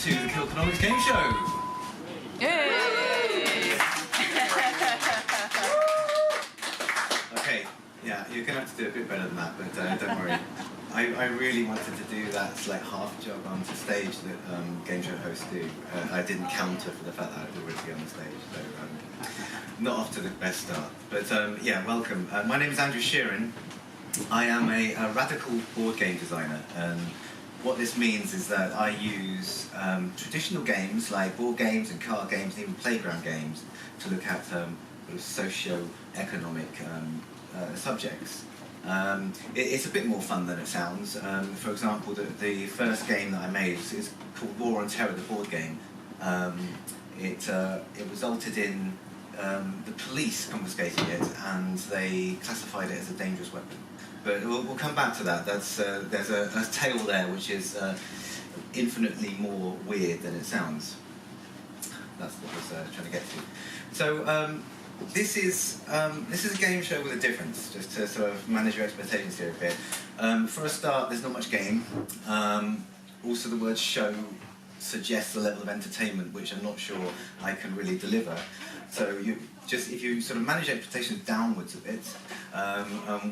to the Kilkenomics game show. Yay! Okay, yeah, you're going to have to do a bit better than that, but don't worry. I really wanted to do that like half job on the stage that game show hosts do. I didn't counter for the fact that I was already on the stage, so not off to the best start. But yeah, welcome. My name is Andrew Sheerin. I am a radical board game designer, and what this means is that I use traditional games like board games and card games and even playground games to look at sort of socio-economic subjects. It's a bit more fun than it sounds. For example, the first game that I made is called War on Terror, the board game. It resulted in the police confiscating it, and they classified it as a dangerous weapon. But we'll come back to that. There's a tale there which is infinitely more weird than it sounds. That's what I was trying to get to. So this is a game show with a difference, just to sort of manage your expectations here a bit. For a start, there's not much game. Also, the word show suggests a level of entertainment which I'm not sure I can really deliver. So if you sort of manage expectations downwards a bit,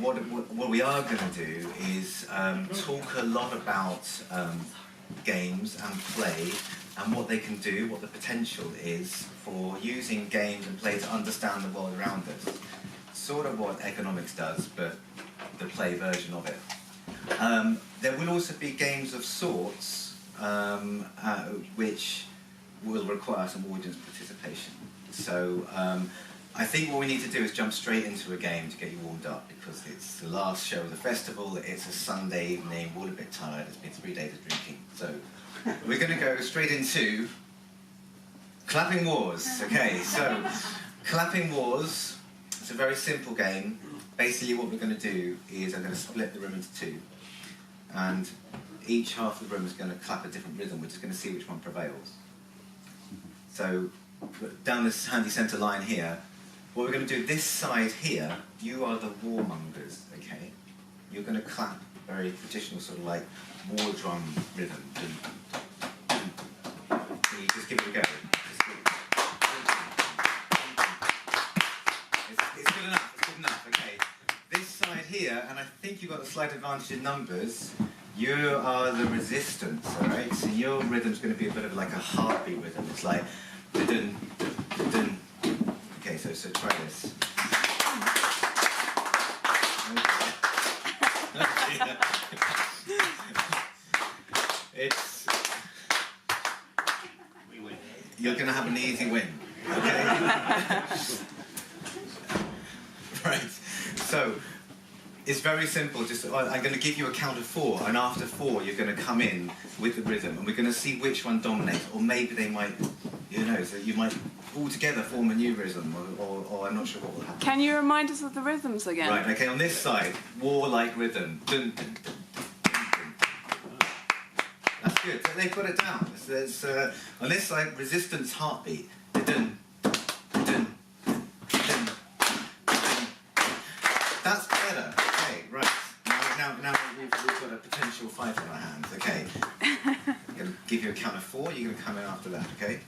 what we are going to do is talk a lot about games and play and what they can do, what the potential is for using games and play to understand the world around us. Sort of what economics does, but the play version of it. There will also be games of sorts which will require some audience participation. So I think what we need to do is jump straight into a game to get you warmed up, because it's the last show of the festival, it's a Sunday evening, we're all a bit tired, it's been 3 days of drinking. So we're going to go straight into Clapping Wars. Okay, so Clapping Wars, it's a very simple game. Basically what we're going to do is I'm going to split the room into two, and each half of the room is going to clap a different rhythm. We're just going to see which one prevails. So down this handy centre line here, what we're going to do, this side here, you are the warmongers, okay? You're going to clap very traditional sort of like war drum rhythm. Can you just give it a go? It's good enough, it's good enough, okay. This side here, and I think you've got a slight advantage in numbers, you are the resistance, alright? So your rhythm's going to be a bit of like a heartbeat rhythm. It's like dun, dun, dun. Okay, so try this. We win. You're going to have an easy win, okay? Right. So it's very simple. Just I'm going to give you a count of 4, and after 4, you're going to come in with the rhythm, and we're going to see which one dominates, or maybe they might. You know, so you might all together form a new rhythm, or I'm not sure what will happen. Can you remind us of the rhythms again? Right, okay, on this side, war-like rhythm. Dun, dun, dun, dun, dun. That's good, so they've got it down. There's, on this side, resistance heartbeat. Dun, dun, dun, dun, dun. That's better. Okay, right. Now we've got a potential fight on our hands, okay. I'm going to give you a count of 4, you're going to come in after that, okay?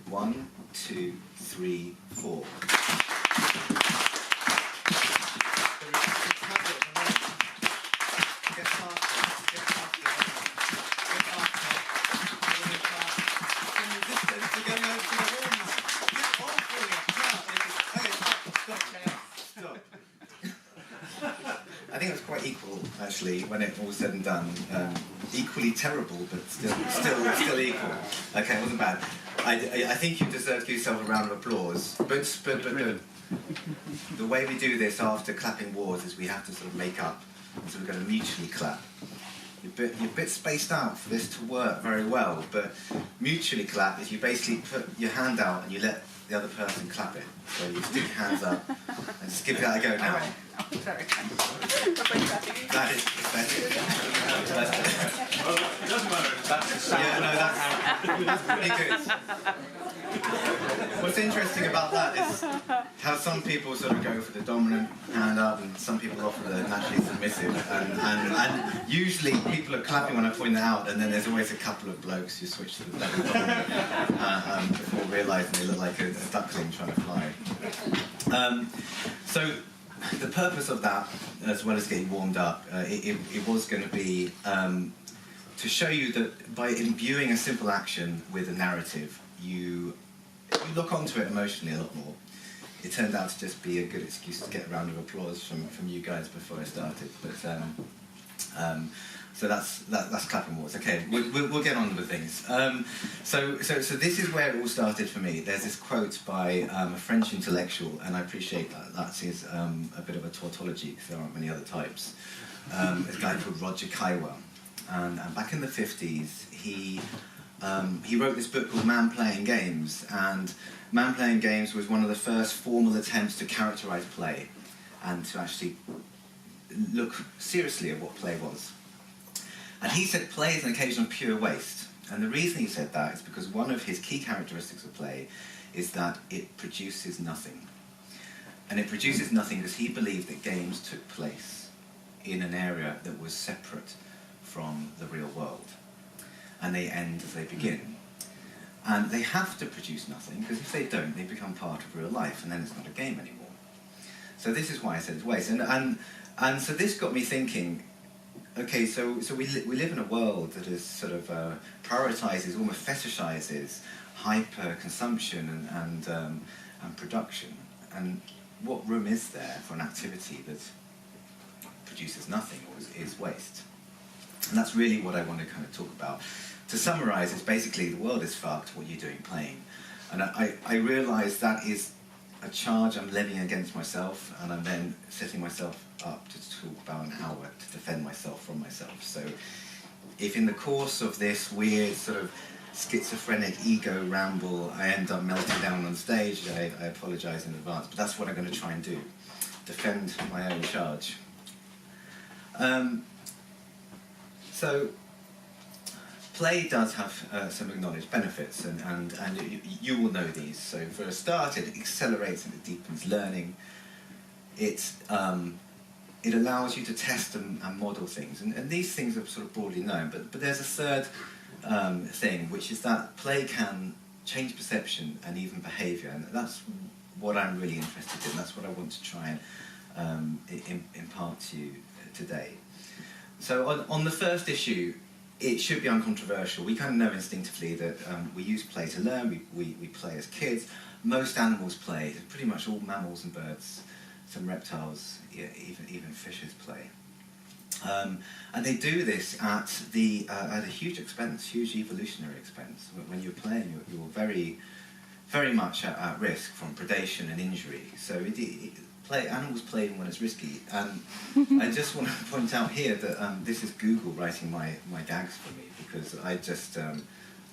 1, 2, 3, 4. I think it's quite equal, actually, when it all was said and done. Equally terrible, but still equal. Okay, it wasn't bad. I think you deserve to give yourself a round of applause. But the way we do this after Clapping Wars is we have to sort of make up. So we're going to mutually clap. You're a bit spaced out for this to work very well, but mutually clap is you basically put your hand out and you let the other person clap it. So you stick your hands up and just give that a go now. Sorry. That is pathetic. Well, it doesn't matter. That's the sound. Yeah, no, that's pretty good. What's interesting about that is how some people sort of go for the dominant hand up and some people offer the naturally submissive. And usually people are clapping when I point that out, and then there's always a couple of blokes who switch to the double dominant before realising they look like a duckling trying to fly. So the purpose of that, as well as getting warmed up, it was going to be to show you that by imbuing a simple action with a narrative, you look onto it emotionally a lot more. It turned out to just be a good excuse to get a round of applause from you guys before I started. But so that's clapping awards. Okay, we'll get on with things. So this is where it all started for me. There's this quote by a French intellectual, and I appreciate that is a bit of a tautology because there aren't many other types. A guy called Roger Caillois, and back in the 50s he wrote this book called Man Playing Games, and Man Playing Games was one of the first formal attempts to characterise play and to actually look seriously at what play was. And he said play is an occasion of pure waste. And the reason he said that is because one of his key characteristics of play is that it produces nothing. And it produces nothing because he believed that games took place in an area that was separate from the real world. And they end as they begin. And they have to produce nothing, because if they don't, they become part of real life, and then it's not a game anymore. So this is why I said it's waste. And so this got me thinking, okay, so we live in a world that is sort of prioritises, almost fetishizes hyper-consumption and production. And what room is there for an activity that produces nothing or is waste? And that's really what I want to kind of talk about. To summarise, it's basically the world is fucked, what you're doing playing. And I realise that is a charge I'm levying against myself, and I'm then setting myself up to talk about an hour to defend myself from myself. So if in the course of this weird sort of schizophrenic ego ramble I end up melting down on stage, I apologise in advance, but that's what I'm going to try and do. Defend my own charge. So play does have some acknowledged benefits, and you will know these. So for a start, it accelerates and it deepens learning. It allows you to test and model things, and these things are sort of broadly known, but there's a third thing, which is that play can change perception and even behaviour, and that's what I'm really interested in. That's what I want to try and impart to you today. So on the first issue, it should be uncontroversial. We kind of know instinctively that we use play to learn. We play as kids. Most animals play. Pretty much all mammals and birds, some reptiles, yeah, even fishes play. And they do this at a huge expense, huge evolutionary expense. When you're playing, you're very, very much at risk from predation and injury. So animals play when it's risky. And I just want to point out here that this is Google writing my gags for me, because I just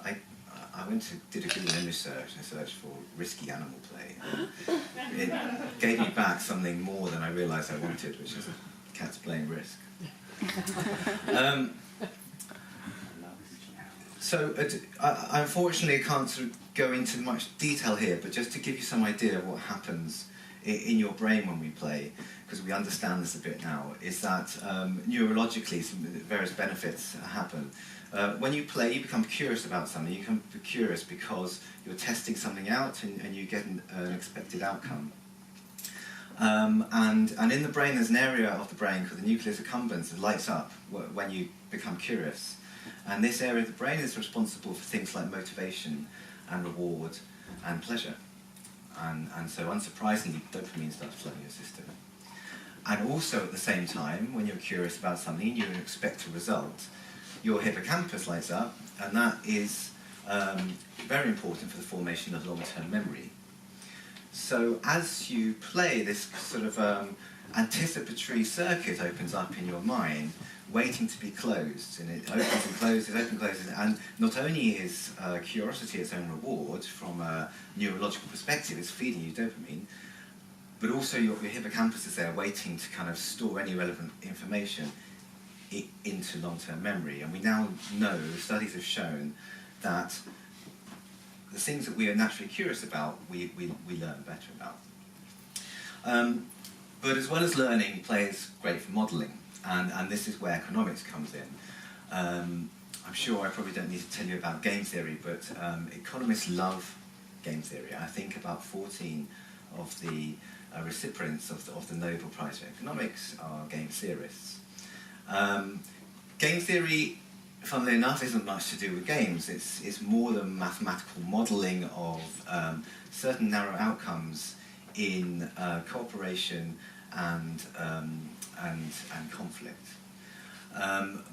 I did a Google image search and searched for risky animal play. And it gave me back something more than I realised I wanted, which is cats playing Risk. So I unfortunately can't sort of go into much detail here, but just to give you some idea of what happens in your brain when we play, because we understand this a bit now, is that neurologically some various benefits happen. When you play, you become curious about something. You become curious because you're testing something out and you get an expected outcome. And in the brain, there's an area of the brain called the nucleus accumbens that lights up when you become curious. And this area of the brain is responsible for things like motivation and reward and pleasure. And so, unsurprisingly, dopamine starts flooding your system. And also, at the same time, when you're curious about something, you expect a result, your hippocampus lights up, and that is very important for the formation of long-term memory. So, as you play, this sort of anticipatory circuit opens up in your mind, waiting to be closed, and it opens and closes, and not only is curiosity its own reward from a neurological perspective, it's feeding you dopamine, but also your hippocampus is there waiting to kind of store any relevant information into long-term memory. And we now know, studies have shown that the things that we are naturally curious about, we learn better about. But as well as learning, play is great for modelling, and this is where economics comes in. I'm sure I probably don't need to tell you about game theory, but economists love game theory. I think about 14 of the recipients of the Nobel Prize for Economics are game theorists. Game theory, funnily enough, isn't much to do with games. It's more than mathematical modelling of certain narrow outcomes in cooperation and conflict.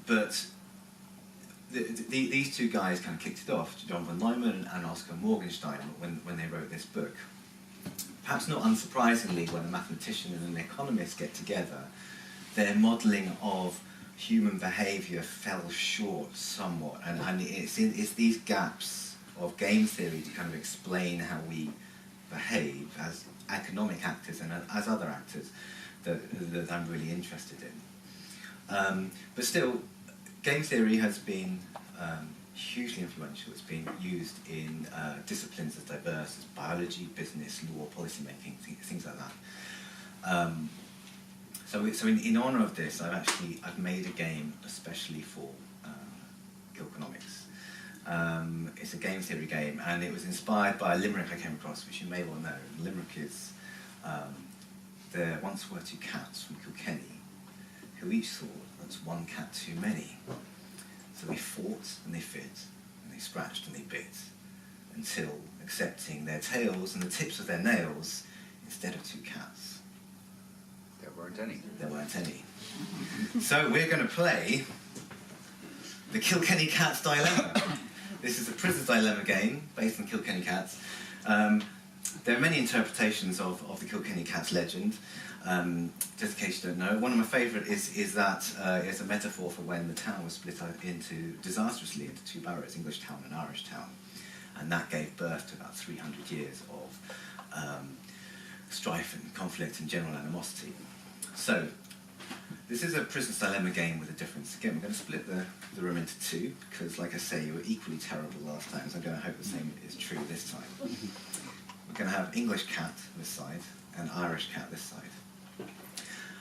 But these two guys kind of kicked it off, John von Neumann and Oscar Morgenstern, when they wrote this book. Perhaps not unsurprisingly, when a mathematician and an economist get together, their modelling of human behaviour fell short somewhat, and it's these gaps of game theory to kind of explain how we behave as economic actors and as other actors that I'm really interested in. But still, game theory has been hugely influential. It's been used in disciplines as diverse as biology, business, law, policymaking, things like that. So in honour of this, I've made a game especially for Kilkenomics. It's a game theory game, and it was inspired by a limerick I came across, which you may well know. The limerick is, there once were two cats from Kilkenny, who each thought that's one cat too many. So they fought and they fit, and they scratched and they bit, until, accepting their tails and the tips of their nails, instead of two cats, there weren't any. There weren't any. So we're going to play the Kilkenny Cat's Dilemma. This is a prisoner's dilemma game based on Kilkenny cats. There are many interpretations of the Kilkenny cat's legend. Just in case you don't know, one of my favourite is that it's a metaphor for when the town was split up disastrously into two boroughs, English town and Irish town, and that gave birth to about 300 years of strife and conflict and general animosity. So, this is a prisoner's dilemma game with a difference. Again, we're going to split the room into two, because, like I say, you were equally terrible last time, so I'm going to hope the same is true this time. We're going to have English cat this side and Irish cat this side.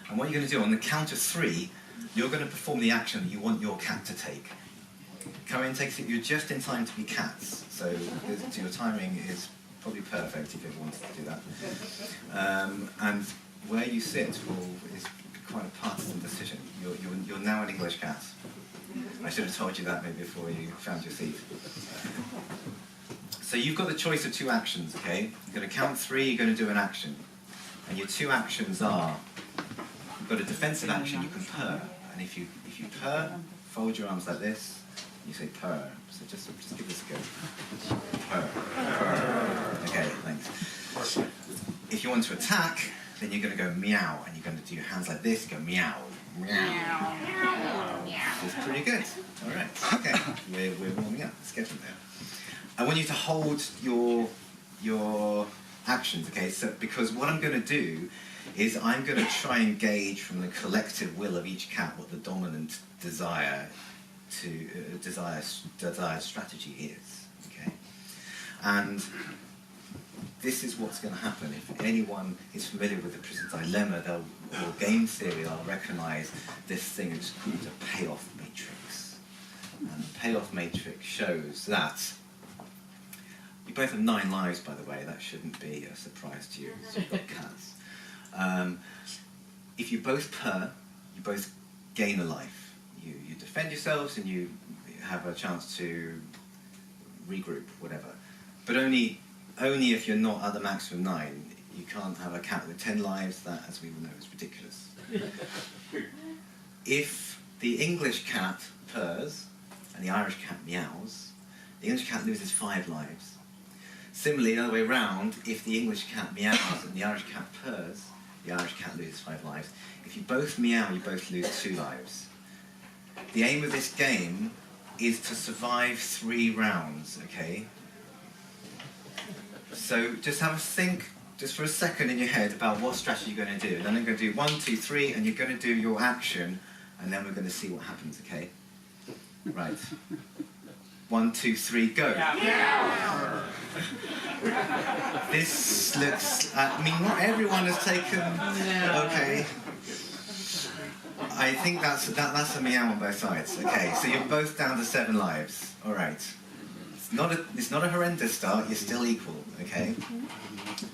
And what you're going to do, on the count of 3, you're going to perform the action that you want your cat to take. Come in, takes it, you're just in time to be cats, so your timing is probably perfect if you ever wanted to do that. And where you sit is quite a partisan decision. You're now an English cat. I should have told you that maybe before you found your seat. So you've got the choice of 2 actions, okay? You're going to count 3, you're going to do an action. And your 2 actions are, you've got a defensive action, you can purr. And if you purr, fold your arms like this, you say purr. So just give this a go. Purr. Purr. Okay, thanks. If you want to attack, then you're going to go meow, and you're going to do your hands like this, go meow. Meow. That's pretty good. All right, okay. We're warming up. Let's get from there. I want you to hold your actions, okay? So, because what I'm going to do is I'm going to try and gauge from the collective will of each cat what the dominant desired strategy is, okay? And this is what's going to happen. If anyone is familiar with the prisoner's dilemma, or game theory, they'll recognise this thing is called a payoff matrix. And the payoff matrix shows that you both have 9 lives, by the way. That shouldn't be a surprise to you. So you've got cats. If you both purr, you both gain a life. You defend yourselves and you have a chance to regroup, whatever. But only if you're not at the maximum 9. You can't have a cat with 10 lives. That, as we all know, is ridiculous. If the English cat purrs and the Irish cat meows, the English cat loses 5 lives. Similarly, the other way around, if the English cat meows and the Irish cat purrs, the Irish cat loses 5 lives. If you both meow, you both lose 2 lives. The aim of this game is to survive 3 rounds, okay? So just have a think, just for a second in your head, about what strategy you're going to do. Then I'm going to do 1, 2, 3, and you're going to do your action, and then we're going to see what happens, okay? Right. 1, 2, 3, go. Yeah. This looks... I mean, not everyone has taken... Okay. I think that's a meow on both sides. Okay, so you're both down to 7 lives. All right. It's not a horrendous start. You're still equal. Okay.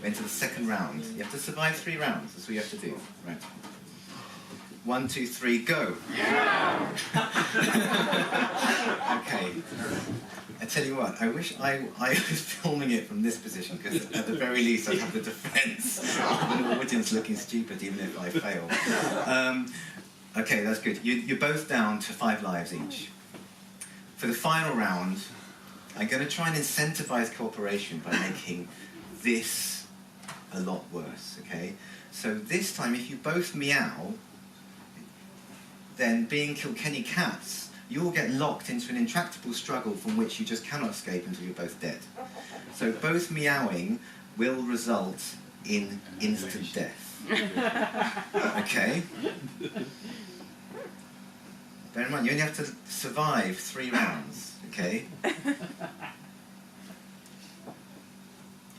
We're into the second round. You have to survive 3 rounds. That's what you have to do. Right. 1, 2, 3, go. Okay. I tell you what, I wish I was filming it from this position, because at the very least I'd have the defense of an audience looking stupid even if I fail. Okay, that's good. You're both down to 5 lives each. For the final round, I'm going to try and incentivize cooperation by making this a lot worse, okay? So this time, if you both meow, then being Kilkenny cats, you all get locked into an intractable struggle from which you just cannot escape until you're both dead. So both meowing will result in instant death. Okay? Bear in mind, you only have to survive 3 rounds, okay?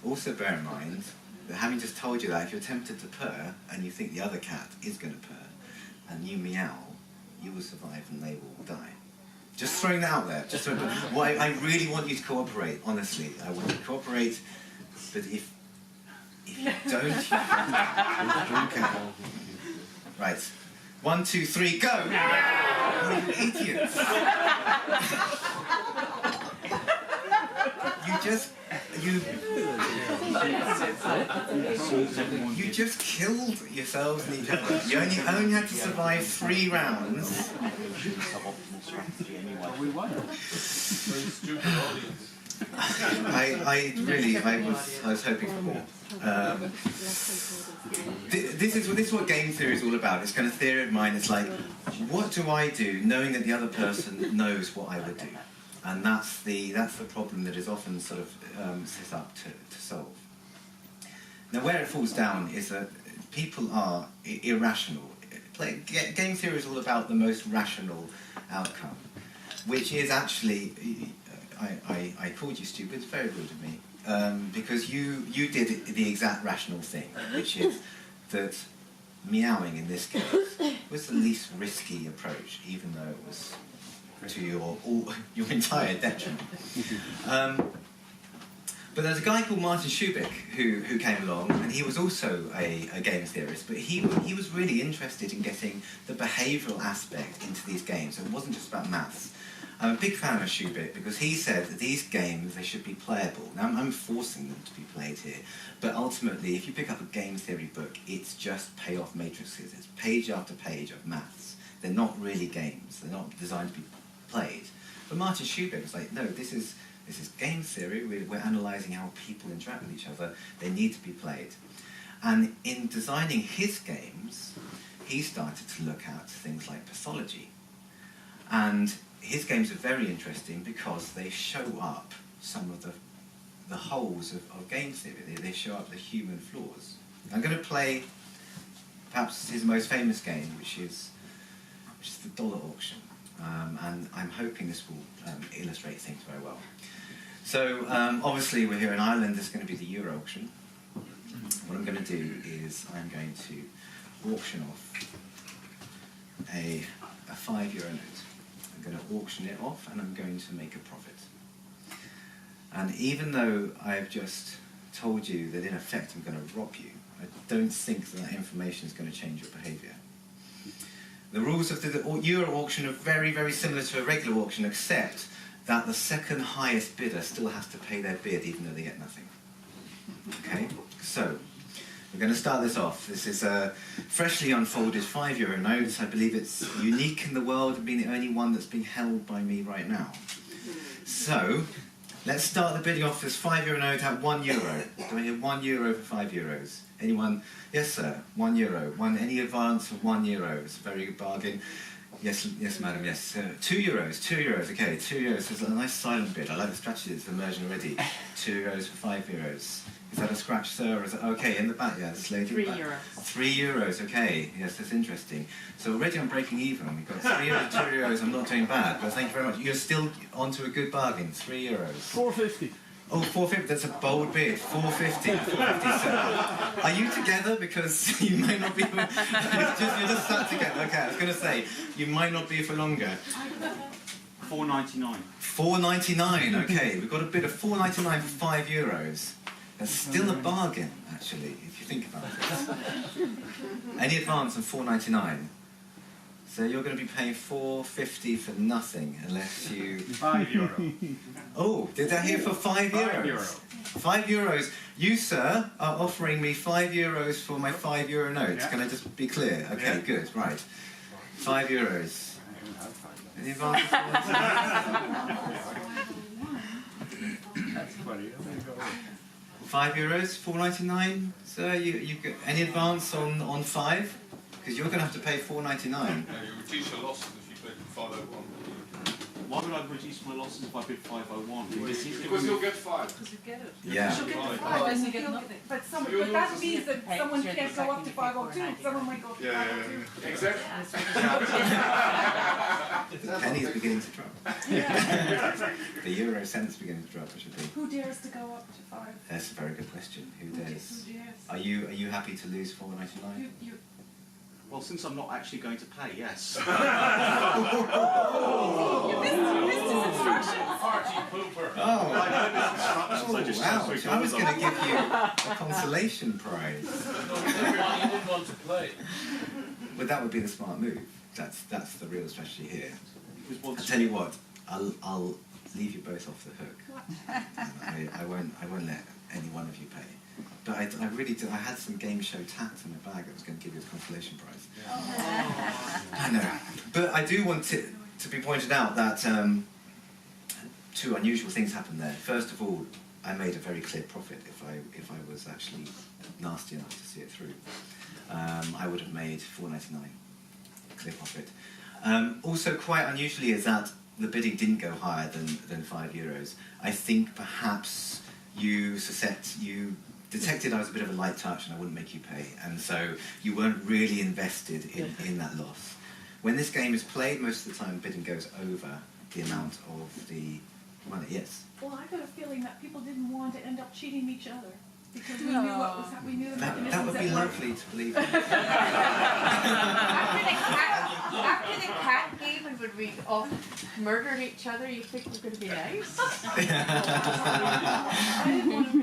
Also bear in mind that having just told you that, if you're tempted to purr and you think the other cat is going to purr, and you meow, you will survive and they will die. Just throwing that out there. Just well, I really want you to cooperate, honestly. I want you to cooperate, but if you don't, you okay. Right. 1, 2, 3, go! What are you idiots? You just killed yourselves and each other. You only had to survive 3 rounds. We won. I was hoping for more. This is what game theory is all about. It's kind of theory of mind. It's like, what do I do knowing that the other person knows what I would do? And that's the problem that is often sort of set up to solve. Now, where it falls down is that people are irrational. Game theory is all about the most rational outcome, which is actually, I called you stupid. It's very rude of me, because you did the exact rational thing, which is that meowing in this case was the least risky approach, even though it was to your entire detriment. But there's a guy called Martin Shubik who came along, and he was also a game theorist, but he was really interested in getting the behavioural aspect into these games. So it wasn't just about maths. I'm a big fan of Shubik because he said that these games, they should be playable. Now, I'm forcing them to be played here, but ultimately, if you pick up a game theory book, it's just payoff matrices. It's page after page of maths. They're not really games. They're not designed to be played. But Martin Shubik was like, no, this is game theory. We're analysing how people interact with each other. They need to be played. And in designing his games, he started to look at things like pathology. And his games are very interesting because they show up some of the holes of game theory. They show up the human flaws. I'm going to play perhaps his most famous game, which is the dollar auction. And I'm hoping this will illustrate things very well. So obviously we're here in Ireland. There's going to be the euro auction. What I'm going to do is I'm going to auction off a €5 note. I'm going to auction it off and I'm going to make a profit. And even though I've just told you that in effect I'm going to rob you, I don't think that information is going to change your behaviour. The rules of the euro auction are very, very similar to a regular auction, except that the second highest bidder still has to pay their bid even though they get nothing. Okay, so we're going to start this off. This is a freshly unfolded €5 note. I believe it's unique in the world and being the only one that's being held by me right now. So let's start the bidding off this €5 note at €1. Do I hear €1 for €5? Anyone? Yes, sir. €1. Any advance of €1? It's a very good bargain. Yes, yes, madam. Yes. €2. €2. Okay, €2. There's a nice silent bid. I like the strategy that's emerging already. €2 for €5. Is that a scratch, sir? Or is it okay in the back? Yeah, this lady. €3. €3. Okay. Yes, that's interesting. So already I'm breaking even. We've got €3, €2. I'm not doing bad, but thank you very much. You're still onto a good bargain. €3. $4.50. Oh, 450, that's a bold bid. 450, 450, sir. Are you together? Because you might not be... you're just sat together. Okay, I was going to say, you might not be for longer. £4.99. £4.99, okay. We've got a bid of £4.99 for €5. That's still a bargain, actually, if you think about it. Any advance on £4.99? So you're going to be paying $4.50 for nothing, unless you... €5. Oh, did I hear for €5? €5. You, sir, are offering me €5 for my €5 note. Yeah. Can I just be clear? Okay, Yeah. good, right. €5. Any advance? That's funny. €5, $4.99. Sir, you get any advance on 5? Because you're going to have to pay $4.99. Yeah, you reduce your losses if you bid 501. Why would I reduce my losses if I bid 501? Because you'll get 5. Because you get it. Yeah. She'll get Right. the 5 and you get you'll nothing. but So but you'll that lose means that someone can't go up to 502. Someone might go to 502. Exactly. The penny is beginning to drop. The euro cent's beginning to drop, I should think. Who dares to go up to 5? That's a very good question. Who dares? Who dares? Are you happy to lose $4.99? You Well, since I'm not actually going to pay, yes. missed his instructions. Party pooper. Oh, I just wow. chose I was going to give you a consolation prize. You didn't want to play. But that would be the smart move. That's the real strategy here. Because I'll once tell you what, I'll leave you both off the hook. And I won't let any one of you pay. But I really did. I had some game show tact in my bag. I was going to give you a consolation prize. I know. But I do want it to be pointed out that two unusual things happened there. First of all, I made a very clear profit if I was actually nasty enough to see it through. I would have made $4.99, clear profit. Also, quite unusually is that the bidding didn't go higher than €5. I think perhaps you detected I was a bit of a light touch and I wouldn't make you pay, and so you weren't really invested in that loss. When this game is played, most of the time bidding goes over the amount of the money. Yes. Well, I got a feeling that people didn't want to end up cheating each other because we knew what was we knew the mechanisms That would be that worked. lovely to believe. After the cat game and when we all murdered each other, you think we're going to be nice? I didn't want to.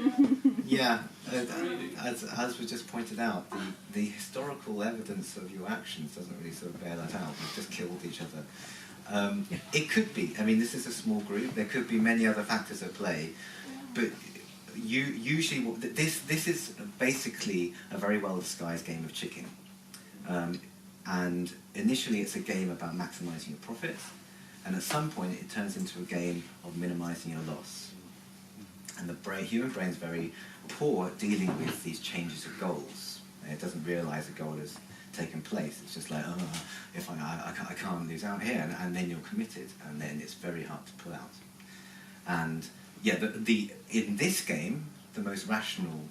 Yeah, as was just pointed out, the historical evidence of your actions doesn't really sort of bear that out. You've just killed each other. It could be. I mean, this is a small group. There could be many other factors at play, but usually this is basically a very well disguised game of chicken. And initially, it's a game about maximising your profits, and at some point, it turns into a game of minimising your loss. And the human brain's very poor at dealing with these changes of goals. It doesn't realise a goal has taken place. It's just like, oh, if I can't lose out here, and then you're committed, and then it's very hard to pull out. And yeah, in this game, the most rational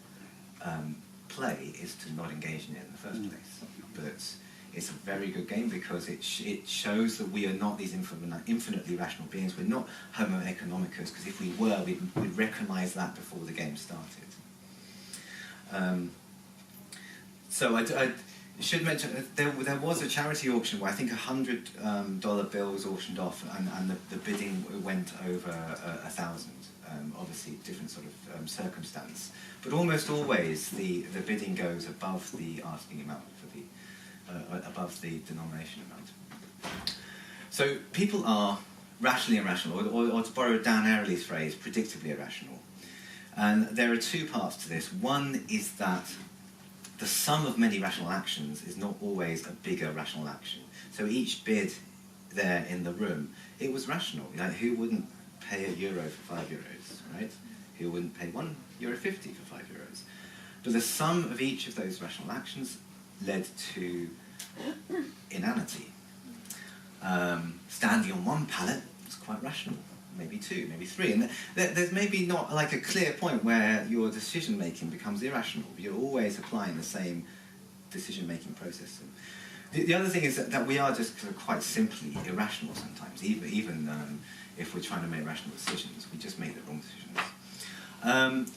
play is to not engage in it in the first place. But it's a very good game because it shows that we are not these infinitely rational beings. We're not Homo economicus, because if we were, we'd recognise that before the game started. So I should mention there was a charity auction where I think $100 bill was auctioned off, and the bidding went over 1,000. Obviously, different sort of circumstance, but almost always the bidding goes above the asking amount for the above the denomination amount. So people are rationally irrational, or to borrow Dan Ariely's phrase, predictably irrational. And there are two parts to this. One is that the sum of many rational actions is not always a bigger rational action. So each bid there in the room, it was rational. You know, who wouldn't pay €1 for €5, right? Who wouldn't pay €1.50 for €5? But the sum of each of those rational actions led to inanity. Standing on one pallet was quite rational, maybe 2, maybe 3. And there's maybe not like a clear point where your decision-making becomes irrational. You're always applying the same decision-making process. The other thing is that we are just quite simply irrational sometimes, even if we're trying to make rational decisions, we just make the wrong decisions. And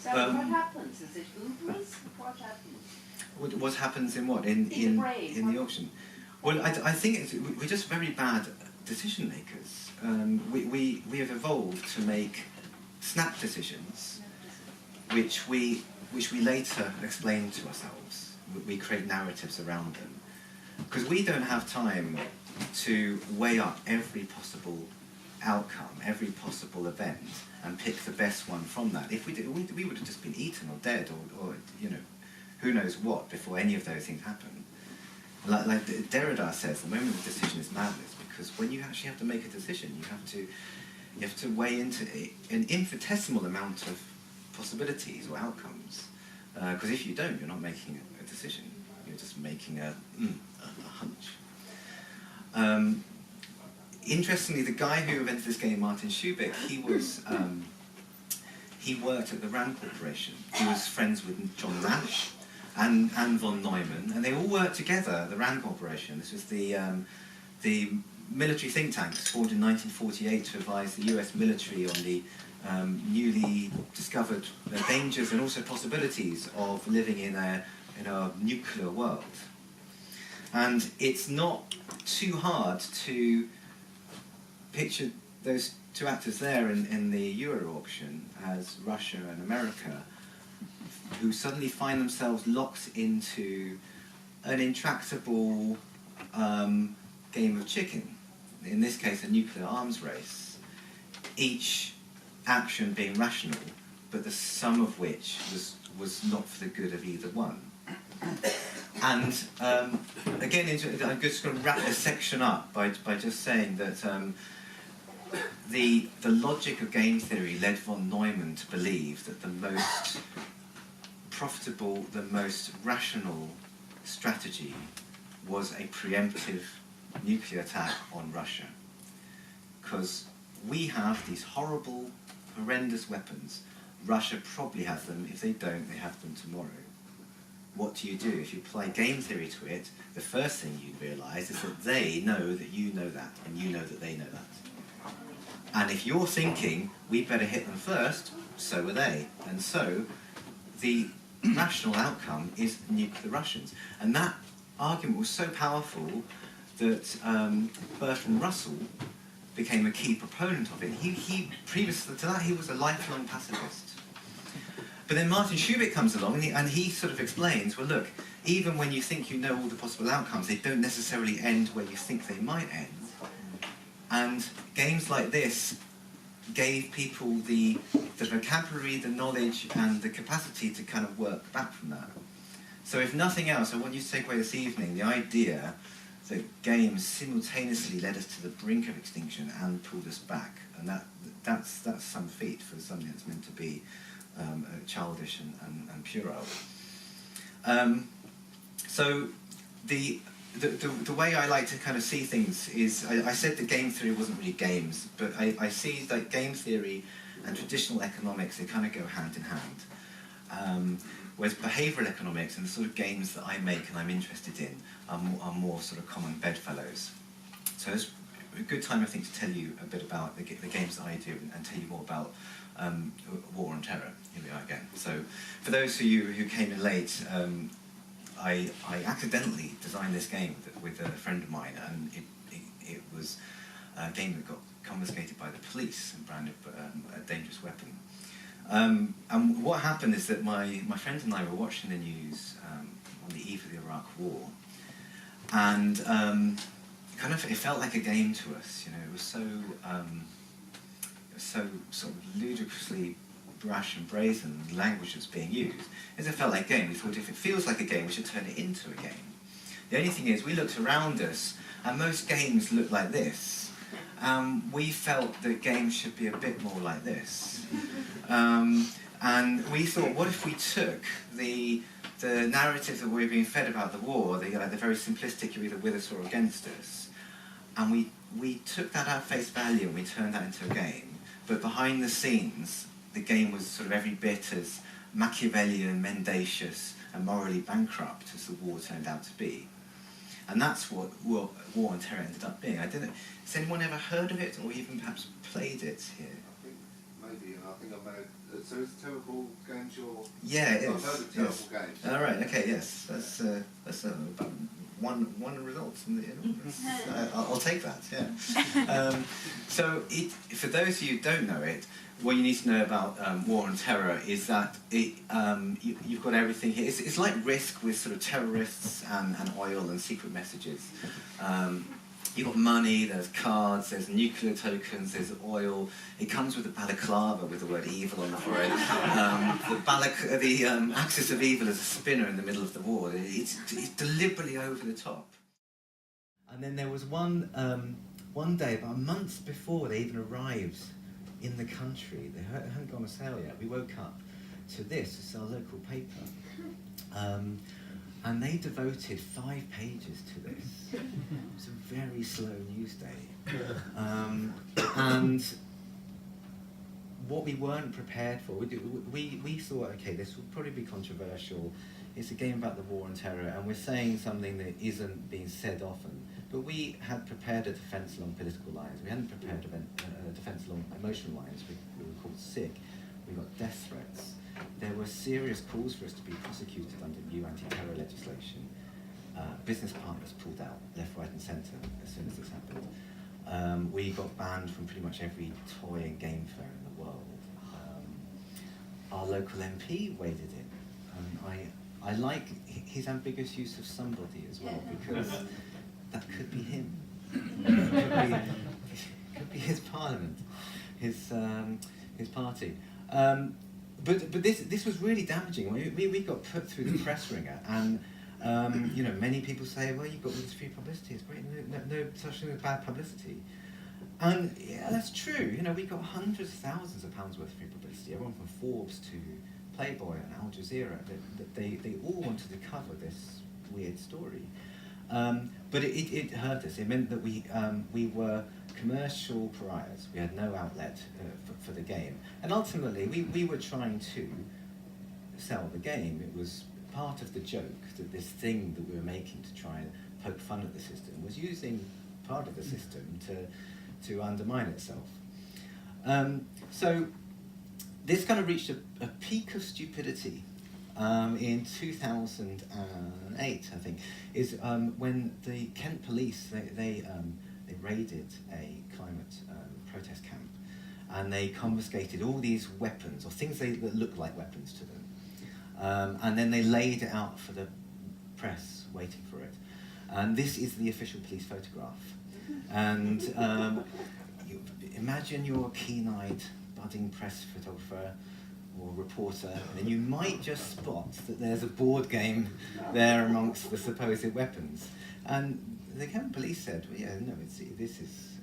So what happens? Is it hubris? What happens? what happens in what? In the auction? Well, I think we're just very bad decision makers. We have evolved to make snap decisions, which we later explain to ourselves. We create narratives around them. Because we don't have time to weigh up every possible outcome, every possible event, and pick the best one from that. If we did, we would have just been eaten or dead, or you know, who knows what before any of those things happen. Like Derrida says, the moment of decision is madness, because when you actually have to make a decision, you have to weigh into an infinitesimal amount of possibilities or outcomes. Because if you don't, you're not making a decision. You're just making a hunch. Interestingly, the guy who invented this game, Martin Schubeck, he worked at the Rand Corporation. He was friends with John Nash and von Neumann, and they all worked together, the Rand Corporation. This was the military think tank formed in 1948 to advise the US military on the newly discovered dangers and also possibilities of living in a nuclear world. And it's not too hard to picture those two actors there in the Euro auction as Russia and America, who suddenly find themselves locked into an intractable game of chicken. In this case, a nuclear arms race. Each action being rational, but the sum of which was not for the good of either one. And again, I'm just going to wrap this section up by just saying that the logic of game theory led von Neumann to believe that the most profitable, the most rational strategy was a preemptive nuclear attack on Russia. Because we have these horrible, horrendous weapons. Russia probably has them. If they don't, they have them tomorrow. What do? If you apply game theory to it, the first thing you realise is that they know that you know that, and you know that they know that. And if you're thinking, we better hit them first, so are they. And so, the rational outcome is nuke the Russians. And that argument was so powerful that Bertrand Russell became a key proponent of it. He previous to that, he was a lifelong pacifist. But then Martin Schubeck comes along and he sort of explains, well look, even when you think you know all the possible outcomes, they don't necessarily end where you think they might end. And games like this gave people the vocabulary, the knowledge, and the capacity to kind of work back from that. So if nothing else, I want you to take away this evening the idea that games simultaneously led us to the brink of extinction and pulled us back. And that's some feat for something that's meant to be childish and puerile. So the way I like to kind of see things is, I said that game theory wasn't really games, but I see that game theory and traditional economics, they kind of go hand in hand. Whereas behavioural economics and the sort of games that I make and I'm interested in are more sort of common bedfellows. So it's a good time, I think, to tell you a bit about the games that I do and tell you more about War on Terror. Here we are again. So for those of you who came in late, I accidentally designed this game with a friend of mine, and it was a game that got confiscated by the police and branded a dangerous weapon. And what happened is that my friend and I were watching the news on the eve of the Iraq War, and kind of it felt like a game to us. You know, it was so sort of ludicrously brash and brazen language was being used. As it felt like a game, we thought if it feels like a game, we should turn it into a game. The only thing is, we looked around us, and most games look like this. We felt that games should be a bit more like this. And we thought, what if we took the narrative that we were being fed about the war, the very simplistic, you're either with us or against us, and we took that at face value and we turned that into a game. But behind the scenes, the game was sort of every bit as Machiavellian, mendacious, and morally bankrupt as the war turned out to be. And that's what War on Terror ended up being. I don't know, has anyone ever heard of it or even perhaps played it here? I think maybe, and I think I've heard. So is TerrorBull Games your? Yeah, it is. I've heard of Yes. TerrorBull Games. All right. Okay. Yes. That's about one result from the. I'll take that. Yeah. So for those of you who don't know it, what you need to know about war and terror is that you've got everything here. It's like Risk with sort of terrorists and oil and secret messages. You've got money, there's cards, there's nuclear tokens, there's oil. It comes with a balaclava with the word evil on the forehead. The axis of evil is a spinner in the middle of the war. It's deliberately over the top. And then there was one day, about months before they even arrived in the country, they hadn't gone on sale yet, we woke up to this, it's our local paper. And they devoted 5 pages to this. It was a very slow news day. And what we weren't prepared for, we thought, okay, this will probably be controversial. It's a game about the war and terror, and we're saying something that isn't being said often. But we had prepared a defence along political lines. We hadn't prepared a defence along emotional lines. We were called sick. We got death threats. There were serious calls for us to be prosecuted under new anti-terror legislation. Business partners pulled out left, right and centre as soon as this happened. We got banned from pretty much every toy and game fair in the world. Our local MP waded in. I like his ambiguous use of somebody as well, because that could be him. Could be his parliament, his party. But this was really damaging. We got put through the press ringer, and you know, many people say, well, you've got all this free publicity, it's great, no such thing as bad publicity. And yeah, that's true. You know, we got hundreds of thousands of pounds worth of free publicity, everyone from Forbes to Playboy and Al Jazeera. They all wanted to cover this weird story. But it hurt us. It meant that we were commercial pariahs. We had no outlet for the game. And ultimately, we were trying to sell the game. It was part of the joke that this thing that we were making to try and poke fun at the system was using part of the system to undermine itself. So this kind of reached a peak of stupidity in 2008, I think, is when the Kent police, they raided a climate protest camp, and they confiscated all these weapons, or things that looked like weapons to them, and then they laid it out for the press, waiting for it. And this is the official police photograph. And imagine you're a keen-eyed, budding press photographer or reporter, and then you might just spot that there's a board game there amongst the supposed weapons. And the Kent police said, well, yeah, no, this is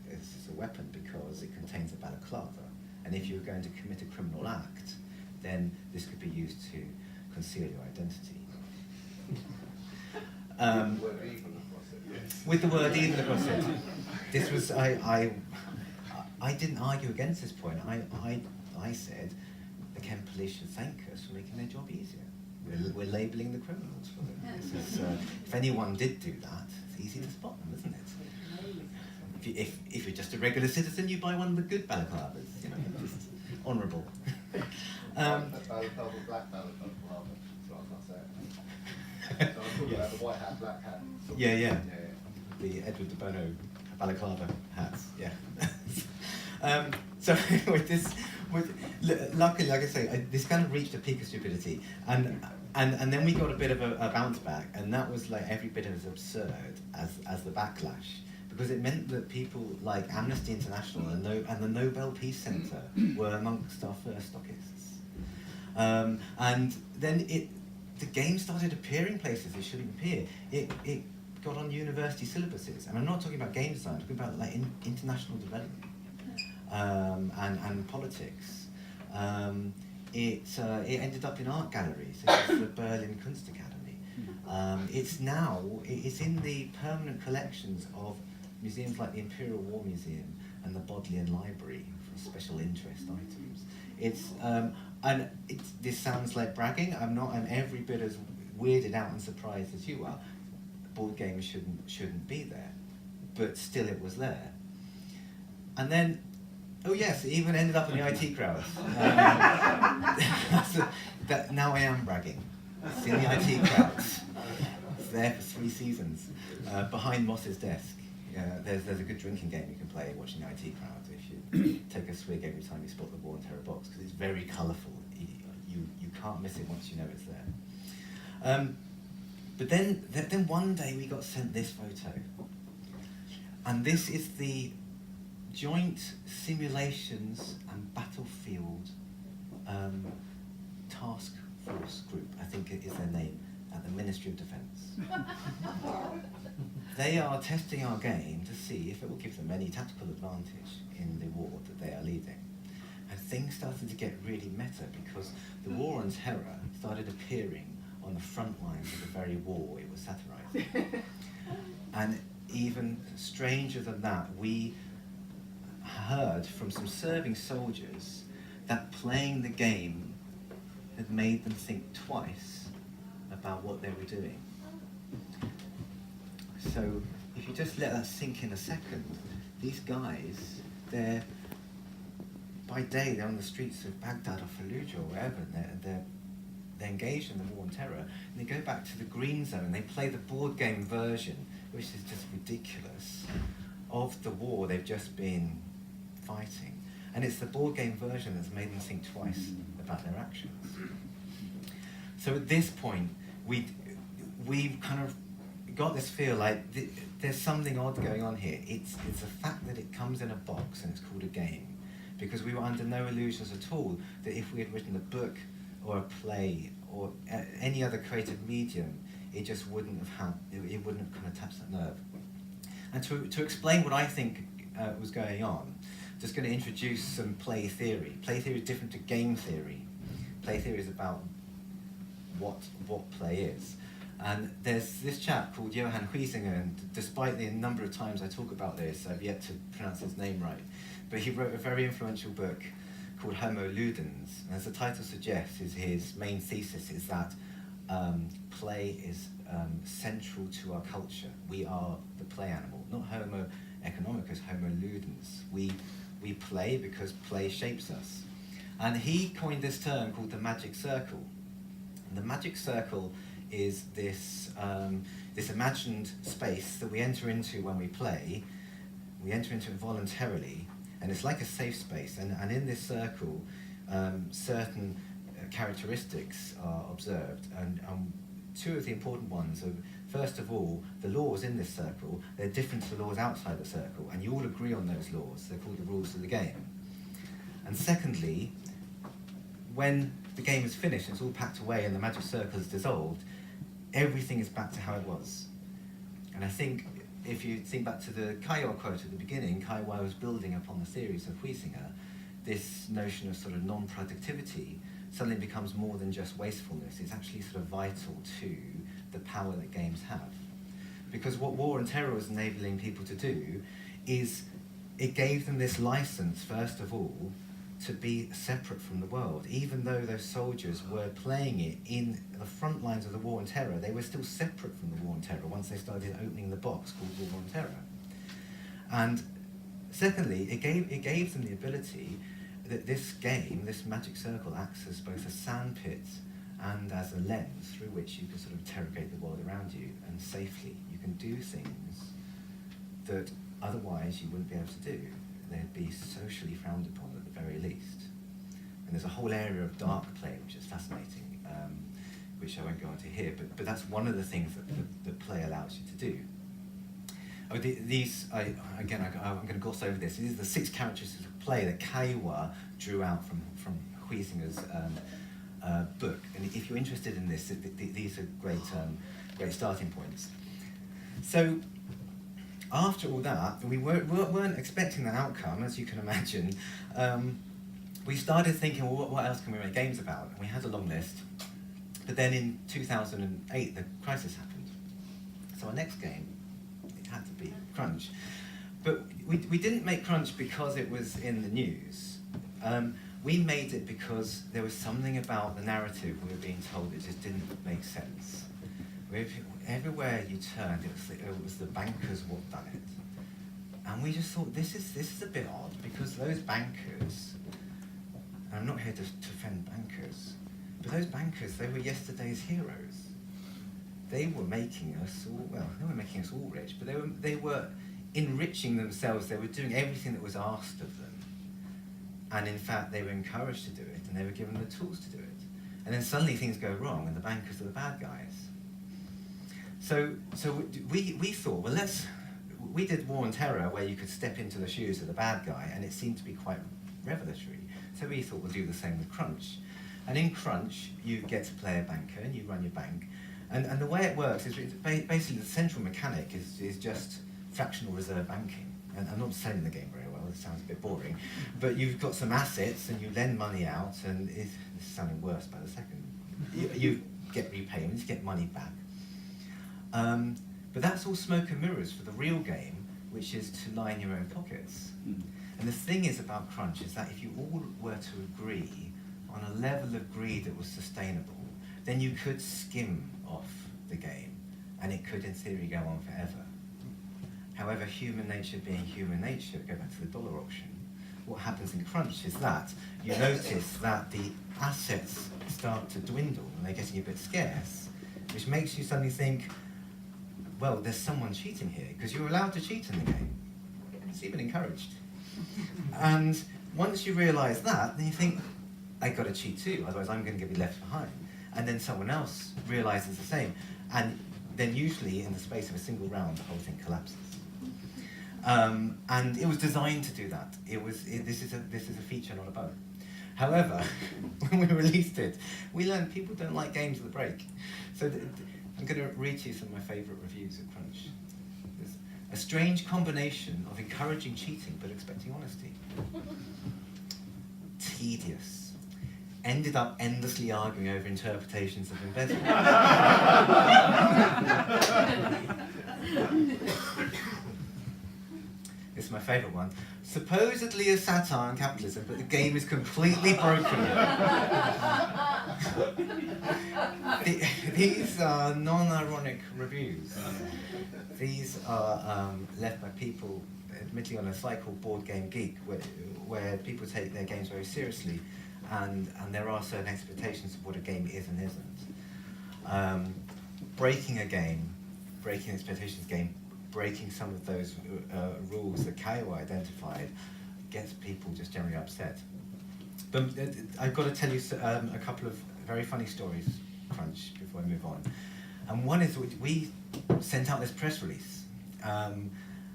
a weapon because it contains a balaclava, and if you were going to commit a criminal act, then this could be used to conceal your identity. With the word evil across it. This was, I didn't argue against this point. I said the Kent police should thank us for making their job easier. We're labelling the criminals for them. This is, if anyone did do that, it's easy to spot them, isn't it? If you're just a regular citizen, you buy one of the good balaclavas, you know, just honourable. Balaclava, black balaclava, so I can't say it. So I'm talking about the white hat, black hat. Yeah. The Edward de Bono balaclava hats, yeah. So with this, luckily, like I say, this kind of reached a peak of stupidity, and then we got a bit of a bounce back, and that was like every bit as absurd as the backlash, because it meant that people like Amnesty International and the Nobel Peace Centre were amongst our first stockists, and then the game started appearing places it shouldn't appear. It got on university syllabuses, and I'm not talking about game design, I'm talking about like international development. And politics. It ended up in art galleries, such as the Berlin Kunstakademie. It's in the permanent collections of museums like the Imperial War Museum and the Bodleian Library for special interest items. This sounds like bragging. I'm every bit as weirded out and surprised as you are. Board games shouldn't be there, but still it was there. And then Oh yes, it even ended up in the IT crowd. That now I am bragging. It's in the IT crowds. It's there for 3 seasons, behind Moss's desk. There's a good drinking game you can play watching the IT crowd if you take a swig every time you spot the War and Terror box, because it's very colourful. You can't miss it once you know it's there. But then one day we got sent this photo, and this is the Joint Simulations and Battlefield Task Force Group, I think it is their name, at the Ministry of Defence. They are testing our game to see if it will give them any tactical advantage in the war that they are leading. And things started to get really meta because the War on Terror started appearing on the front lines of the very war it was satirising. And even stranger than that, we heard from some serving soldiers that playing the game had made them think twice about what they were doing. So if you just let that sink in a second, these guys, by day they're on the streets of Baghdad or Fallujah or wherever, and they're engaged in the War on Terror, and they go back to the green zone, they play the board game version, which is just ridiculous, of the war they've just been fighting. And it's the board game version that's made them think twice about their actions. So at this point, we've kind of got this feel like there's something odd going on here. It's the fact that it comes in a box and it's called a game, because we were under no illusions at all that if we had written a book or a play or any other creative medium, it just wouldn't have kind of touched that nerve. And to explain what I think was going on, just going to introduce some play theory. Play theory is different to game theory. Play theory is about what play is. And there's this chap called Johann Huizinga, and despite the number of times I talk about this, I've yet to pronounce his name right. But he wrote a very influential book called Homo Ludens. And as the title suggests, his main thesis is that play is central to our culture. We are the play animal, not Homo economicus, Homo Ludens. We play because play shapes us. And he coined this term called the magic circle. And the magic circle is this imagined space that we enter into when we play. We enter into it voluntarily, and it's like a safe space. And in this circle, certain characteristics are observed. And 2 of the important ones are, first of all, the laws in this circle, they're different to the laws outside the circle, and you all agree on those laws. They're called the rules of the game. And secondly, when the game is finished, it's all packed away and the magic circle is dissolved, everything is back to how it was. And I think if you think back to the Caillois quote at the beginning, Caillois was building upon the theories of Huizinga. This notion of sort of non-productivity suddenly becomes more than just wastefulness. It's actually sort of vital to the power that games have. Because what War and Terror was enabling people to do is it gave them this license, first of all, to be separate from the world. Even though those soldiers were playing it in the front lines of the War on Terror, they were still separate from the War on Terror once they started opening the box called War on Terror. And secondly, it gave them the ability that this game, this magic circle, acts as both a sandpit and as a lens through which you can sort of interrogate the world around you, and safely. You can do things that otherwise you wouldn't be able to do. They'd be socially frowned upon at the very least. And there's a whole area of dark play which is fascinating, which I won't go into here, but that's one of the things that play allows you to do. Oh, I'm going to gloss over this. These are the 6 characteristics of play that Caillois drew out from Huizinga's book. And if you're interested in this, these are great starting points. So after all that, we weren't expecting that outcome, as you can imagine. We started thinking, well, what else can we make games about? And we had a long list. But then in 2008, the crisis happened. So our next game, it had to be Crunch. But we didn't make Crunch because it was in the news. We made it because there was something about the narrative we were being told that just didn't make sense. Everywhere you turned, it was the bankers what done it. And we just thought, this is a bit odd, because those bankers, and I'm not here to defend bankers, but those bankers, they were yesterday's heroes. They were making us all, well, they were making us all rich, but they were enriching themselves. They were doing everything that was asked of them. And in fact, they were encouraged to do it, and they were given the tools to do it. And then suddenly things go wrong, and the bankers are the bad guys. So we thought, well, we did War and Terror, where you could step into the shoes of the bad guy, and it seemed to be quite revelatory. So we thought we'll do the same with Crunch. And in Crunch, you get to play a banker, and you run your bank. And the way it works is basically the central mechanic is just fractional reserve banking. And I'm not selling the game very well, it sounds a bit boring. But you've got some assets, and you lend money out, and it's sounding worse by the second. You get repayments, you get money back. But that's all smoke and mirrors for the real game, which is to line your own pockets. And the thing is about Crunch is that if you all were to agree on a level of greed that was sustainable, then you could skim off the game, and it could in theory go on forever. However, human nature being human nature, go back to the dollar auction, what happens in Crunch is that you notice that the assets start to dwindle and they're getting a bit scarce, which makes you suddenly think, well, there's someone cheating here, because you're allowed to cheat in the game. It's even encouraged. And once you realise that, then you think, I've got to cheat too, otherwise I'm going to be left behind. And then someone else realises the same. And then usually in the space of a single round, the whole thing collapses. And it was designed to do that. This is a feature, not a bug. However, when we released it, we learned people don't like games with a break. So I'm going to read to you some of my favourite reviews of Crunch. There's a strange combination of encouraging cheating but expecting honesty. Tedious. Ended up endlessly arguing over interpretations of embedding. This is my favourite one. Supposedly a satire on capitalism, but the game is completely broken. These are non-ironic reviews. These are left by people, admittedly on a site called Board Game Geek, where people take their games very seriously, and there are certain expectations of what a game is and isn't. Breaking a game, breaking expectations game, breaking some of those rules that Caillois identified gets people just generally upset. But I've got to tell you a couple of very funny stories, Crunch, before I move on. And one is we sent out this press release, and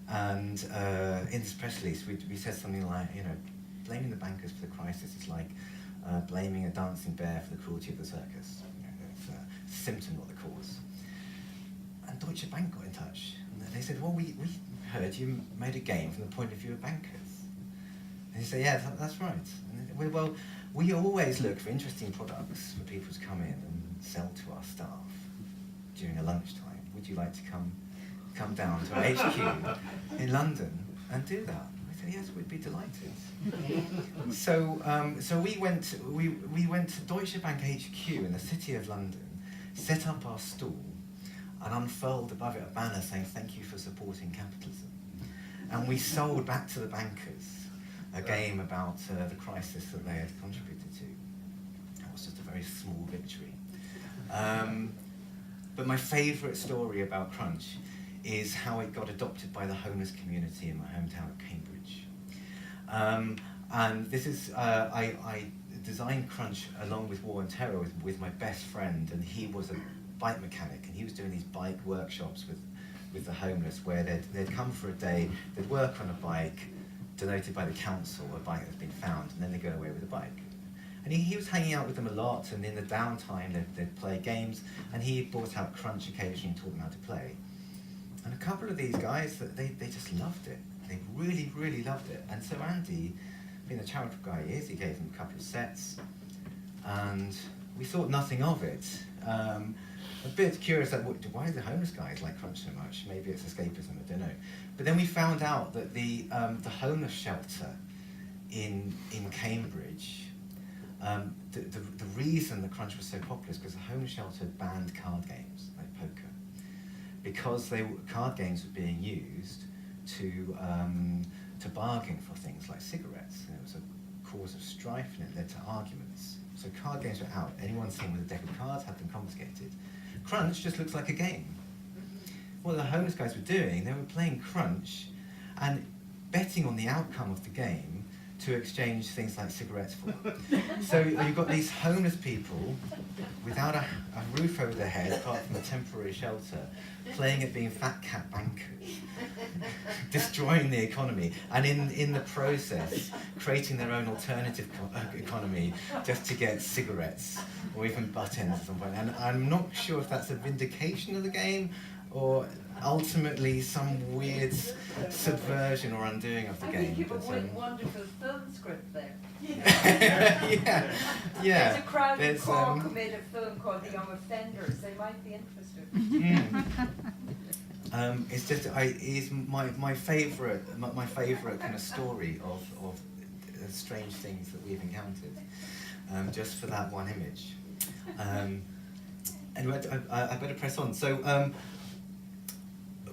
in this press release we said something like, blaming the bankers for the crisis is like blaming a dancing bear for the cruelty of the circus. It's a symptom, not the cause. And Deutsche Bank got in touch. They said, well, we heard you made a game from the point of view of bankers. And you say, yeah, that's right. And they, well, we always look for interesting products for people to come in and sell to our staff during a lunchtime. Would you like to come down to our HQ in London and do that? I said, yes, we'd be delighted. So we went to Deutsche Bank HQ in the City of London, set up our stall, and unfurled above it a banner saying, thank you for supporting capitalism. And we sold back to the bankers a game about the crisis that they had contributed to. That was just a very small victory. But my favourite story about Crunch is how it got adopted by the homeless community in my hometown of Cambridge. And this is, I designed Crunch along with War and Terror with my best friend, and he was a bike mechanic, and he was doing these bike workshops with the homeless, where they'd come for a day, they'd work on a bike denoted by the council, a bike that's been found, and then they'd go away with the bike. And he was hanging out with them a lot, and in the downtime they'd play games, and he brought out Crunch occasionally and taught them how to play. And a couple of these guys, they just loved it. They really, really loved it. And so Andy, being the charitable guy he is, he gave them a couple of sets, and we thought nothing of it. A bit curious, like, why do the homeless guys like Crunch so much? Maybe it's escapism, I don't know. But then we found out that the homeless shelter in Cambridge, the reason the Crunch was so popular is because the homeless shelter banned card games like poker, because card games were being used to bargain for things like cigarettes. And it was a cause of strife, and it led to arguments. So card games were out. Anyone seen with a deck of cards had them confiscated. Crunch just looks like a game. What the homeless guys were doing, they were playing Crunch and betting on the outcome of the game to exchange things like cigarettes for. So you've got these homeless people without a roof over their head, apart from a temporary shelter, playing at being fat cat bankers, destroying the economy, and in the process, creating their own alternative economy just to get cigarettes, or even butt ends at some point. And I'm not sure if that's a vindication of the game, or ultimately some weird subversion or undoing of the game. I think you have a wonderful film script there. yeah. There's a crowd in Cork made a film called The Young Offenders. They might be interested. It's just is my favourite kind of story of strange things that we've encountered, just for that one image. Anyway, I better press on. So.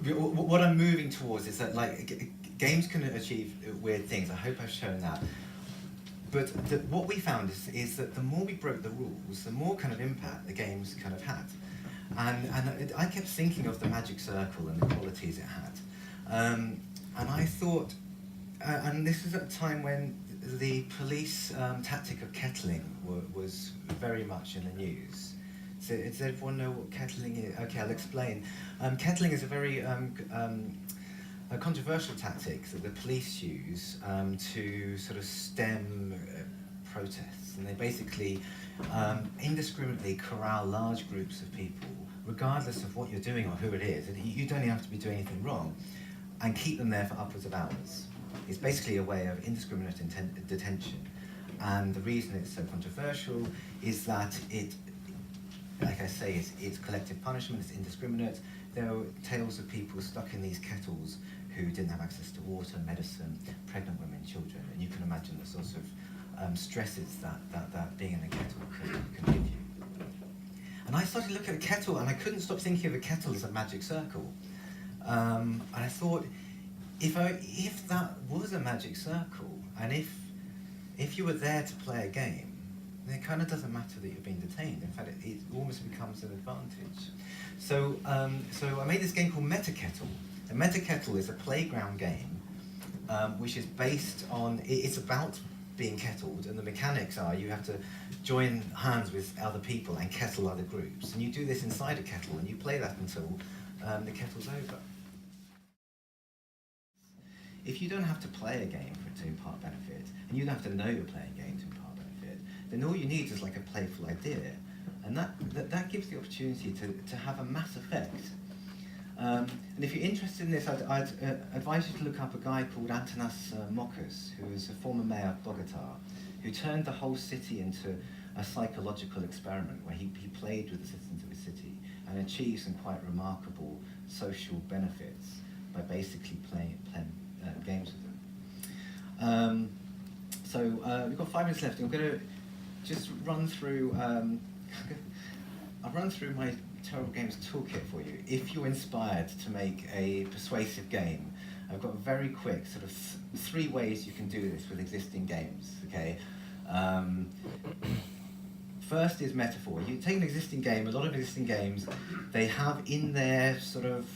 What I'm moving towards is that games can achieve weird things. I hope I've shown that. But what we found is that the more we broke the rules, the more kind of impact the games kind of had. And I kept thinking of the magic circle and the qualities it had. And I thought, and this is at a time when the police tactic of kettling was very much in the news. So does everyone know what kettling is? Okay, I'll explain. Kettling is a very a controversial tactic that the police use to sort of stem protests. And they basically indiscriminately corral large groups of people, regardless of what you're doing or who it is. And you don't even have to be doing anything wrong, and keep them there for upwards of hours. It's basically a way of indiscriminate detention. And the reason it's so controversial is that it, like I say, it's collective punishment, it's indiscriminate. There were tales of people stuck in these kettles who didn't have access to water, medicine, pregnant women, children, and you can imagine the sorts of stresses that being in a kettle can give you. And I started looking at a kettle, and I couldn't stop thinking of a kettle as a magic circle. And I thought, if that was a magic circle, and if you were there to play a game, then it kind of doesn't matter that you're being detained. In fact, it almost becomes an advantage. So I made this game called Meta Kettle. And Meta Kettle is a playground game which is based on, it's about being kettled, and the mechanics are you have to join hands with other people and kettle other groups. And you do this inside a kettle, and you play that until the kettle's over. If you don't have to play a game for it to impart benefit, and you don't have to know you're playing a game to impart benefit, then all you need is like a playful idea. And that gives the opportunity to have a mass effect. And if you're interested in this, I'd advise you to look up a guy called Antanas Mokas, who was a former mayor of Bogota, who turned the whole city into a psychological experiment where he played with the citizens of his city and achieved some quite remarkable social benefits by basically playing games with them. So we've got 5 minutes left. I'm going to just run through. I'll run through my TerrorBull Games toolkit for you. If you're inspired to make a persuasive game, I've got very quick sort of 3 ways you can do this with existing games. Okay. First is metaphor. You take an existing game. A lot of existing games, they have in their sort of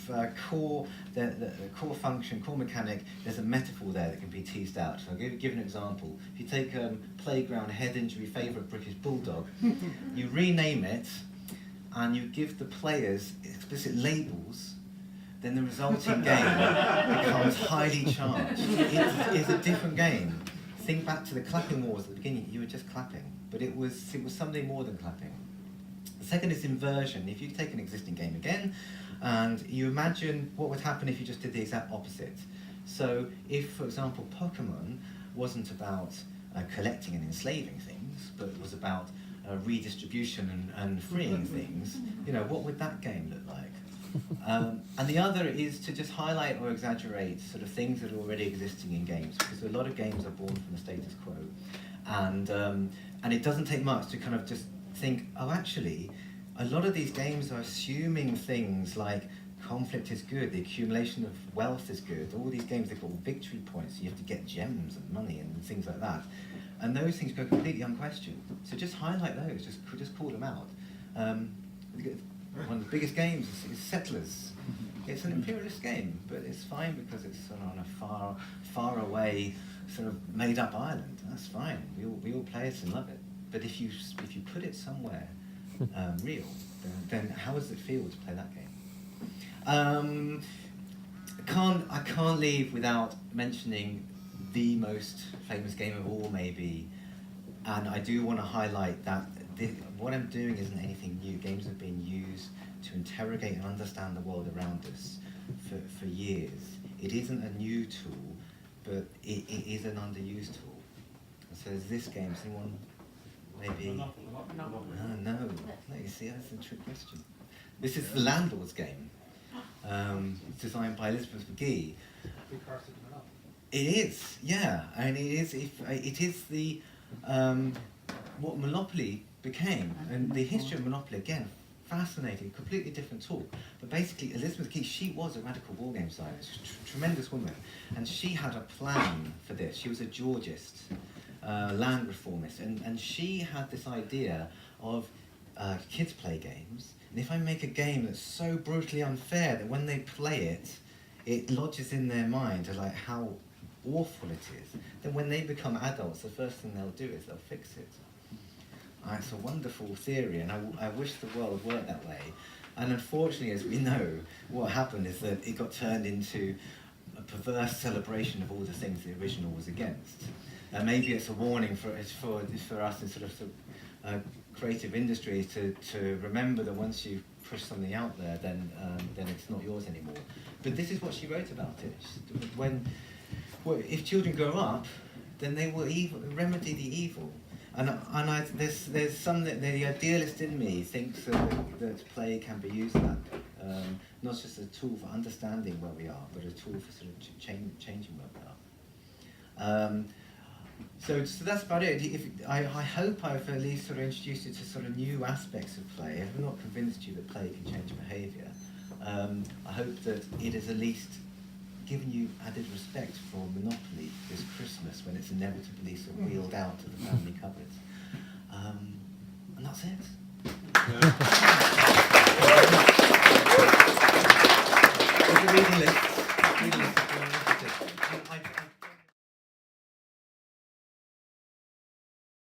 core, the core function, core mechanic. There's a metaphor there that can be teased out. So I'll give an example. If you take playground head injury favourite British bulldog, you rename it, and you give the players explicit labels, then the resulting game becomes highly charged. It's a different game. Think back to the clapping wars at the beginning. You were just clapping, but it was something more than clapping. The second is inversion. If you take an existing game again, and you imagine what would happen if you just did the exact opposite. So if, for example, Pokemon wasn't about collecting and enslaving things, but it was about redistribution and freeing things, what would that game look like? And the other is to just highlight or exaggerate sort of things that are already existing in games, because a lot of games are born from the status quo, and it doesn't take much to kind of just think, oh, actually, a lot of these games are assuming things like conflict is good, the accumulation of wealth is good. All these games, they've got victory points, you have to get gems and money and things like that. And those things go completely unquestioned. So just highlight those, just call them out. One of the biggest games is Settlers. It's an imperialist game, but it's fine because it's sort of on a far away, sort of made up island. That's fine. We all play it and love it. But if you put it somewhere real, then how does it feel to play that game? I can't leave without mentioning the most famous game of all, maybe, and I do want to highlight that what I'm doing isn't anything new. Games have been used to interrogate and understand the world around us for years. It isn't a new tool, but it is an underused tool. And so there's this game. Does anyone maybe? No. You see, that's a trick question. This is the Landlord's game, designed by Elizabeth McGee. It is, yeah, and it is the what Monopoly became, and the history of Monopoly, again, fascinating, completely different talk. But basically, Elizabeth McGee, she was a radical war game scientist, tremendous woman, and she had a plan for this. She was a Georgist, land reformist, and she had this idea of kids play games, and if I make a game that's so brutally unfair that when they play it, it lodges in their mind as like how awful it is, then when they become adults, the first thing they'll do is they'll fix it. It's a wonderful theory, and I wish the world worked that way. And unfortunately, as we know, what happened is that it got turned into a perverse celebration of all the things the original was against. Maybe it's a warning for us in sort of creative industries to remember that once you push something out there, then it's not yours anymore. But this is what she wrote about it. If children grow up, then they will remedy the evil. And there's some that the idealist in me thinks that play can be used that, not just a tool for understanding where we are, but a tool for sort of changing where we are. So that's about it. I hope I've at least sort of introduced you to sort of new aspects of play. I've not convinced you that play can change behaviour. I hope that it has at least given you added respect for Monopoly this Christmas when it's inevitably sort of wheeled out to the family cupboards. And that's it.